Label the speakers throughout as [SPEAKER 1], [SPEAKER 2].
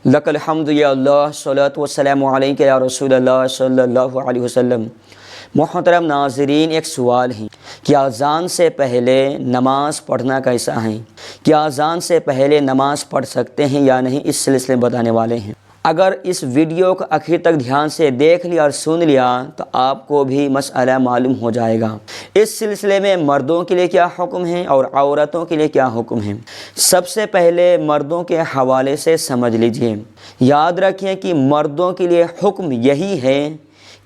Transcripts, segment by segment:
[SPEAKER 1] लकल हम्दु या अल्लाह सलात वस्सलामु अलैका या रसूल अल्लाह सल्लल्लाहु अलैहि वसल्लम। मोहतरम नाज़रीन, एक सवाल है कि अज़ान से पहले नमाज़ पढ़ना कैसा है, क्या अज़ान से पहले नमाज़ पढ़ सकते हैं या नहीं, इस सिलसिले में बताने वाले हैं। अगर इस वीडियो को आखिर तक ध्यान से देख लिया और सुन लिया तो आपको भी मसला मालूम हो जाएगा। इस सिलसिले में मर्दों के लिए क्या हुक्म है और औरतों के लिए क्या हुक्म है। सबसे पहले मर्दों के हवाले से समझ लीजिए। याद रखिए कि मर्दों के लिए हुक्म यही है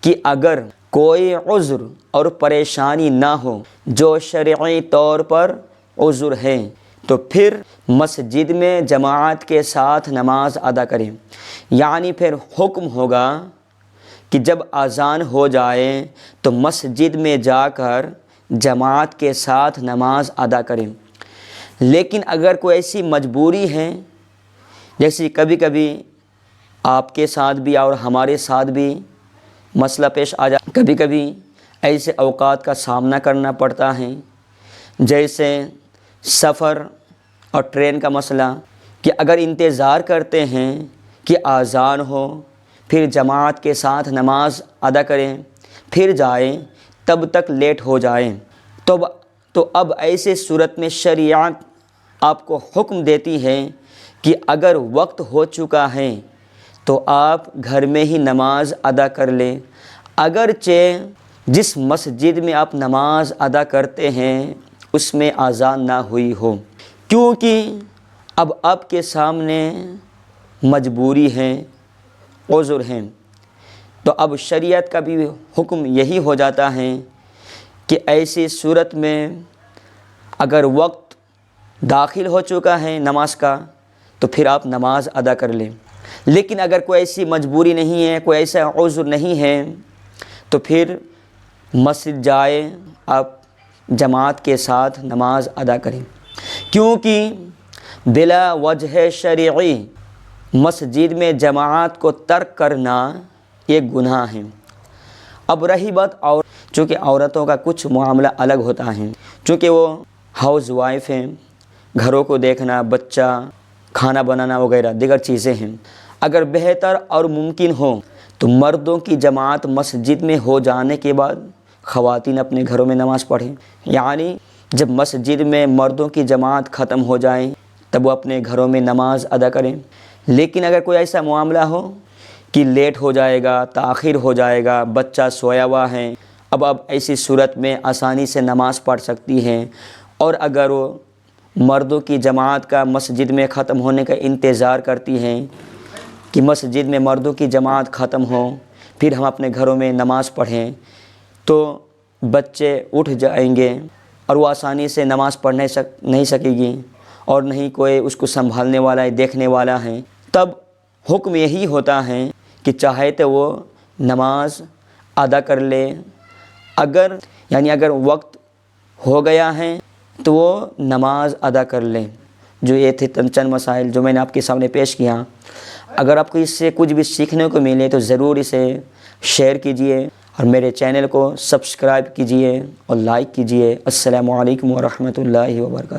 [SPEAKER 1] कि अगर कोई उज़्र और परेशानी ना हो, जो शरई तौर पर उज़्र है, तो फिर मस्जिद में जमात के साथ नमाज अदा करें। यानी फिर हुक्म होगा कि जब अज़ान हो जाए तो मस्जिद में जाकर जमात के साथ नमाज अदा करें। लेकिन अगर कोई ऐसी मजबूरी है, जैसे कभी कभी आपके साथ भी और हमारे साथ भी मसला पेश आ जाए, कभी कभी ऐसे औकात का सामना करना पड़ता है, जैसे सफ़र और ट्रेन का मसला, कि अगर इंतज़ार करते हैं कि आज़ान हो फिर जमात के साथ नमाज अदा करें फिर जाएं, तब तक लेट हो जाएं, तो अब ऐसे सूरत में शरीयत आपको हुक्म देती है कि अगर वक्त हो चुका है तो आप घर में ही नमाज अदा कर लें, अगरचे जिस मस्जिद में आप नमाज अदा करते हैं उसमें आज़ान ना हुई हो, क्योंकि अब आपके सामने मजबूरी है, उज़्र हैं। तो अब शरीयत का भी हुक्म यही हो जाता है कि ऐसी सूरत में अगर वक्त दाखिल हो चुका है नमाज का तो फिर आप नमाज अदा कर लें। लेकिन अगर कोई ऐसी मजबूरी नहीं है, कोई ऐसा उज़्र नहीं है, तो फिर मस्जिद जाए, आप जमात के साथ नमाज अदा करें, क्योंकि बिला वजह शरई मस्जिद में जमात को तर्क करना एक गुनाह है। अब रही बात और, चूँकि औरतों का कुछ मामला अलग होता है, चूँकि वो हाउस वाइफ हैं, घरों को देखना, बच्चा, खाना बनाना वगैरह दीगर चीज़ें हैं। अगर बेहतर और मुमकिन हो तो मर्दों की जमात मस्जिद में हो जाने के बाद ख़वातीन अपने घरों में नमाज़ पढ़ें। यानी जब मस्जिद में मर्दों की जमात ख़त्म हो जाए तब वो अपने घरों में नमाज अदा करें। लेकिन अगर कोई ऐसा मामला हो कि लेट हो जाएगा, ताख़िर हो जाएगा, बच्चा सोया हुआ है, अब ऐसी सूरत में आसानी से नमाज़ पढ़ सकती हैं। और अगर वो मर्दों की जमात का मस्जिद में ख़त्म होने का इंतज़ार करती हैं कि मस्जिद में मर्दों की जमात ख़त्म हो फिर हम अपने घरों में नमाज़ पढ़ें, तो बच्चे उठ जाएंगे और वो आसानी से नमाज़ पढ़ नहीं सकेगी और नहीं कोई उसको संभालने वाला है, देखने वाला है। तब हुक्म यही होता है कि चाहे तो वो नमाज अदा कर ले, अगर वक्त हो गया है तो वो नमाज अदा कर लें। जो ये थे चंद मसाइल जो मैंने आपके सामने पेश किया। अगर आपको इससे कुछ भी सीखने को मिले तो ज़रूर इसे शेयर कीजिए और मेरे चैनल को सब्सक्राइब कीजिए और लाइक कीजिए। अस्सलामु अलैकुम व रहमतुल्लाहि व बरकातहू।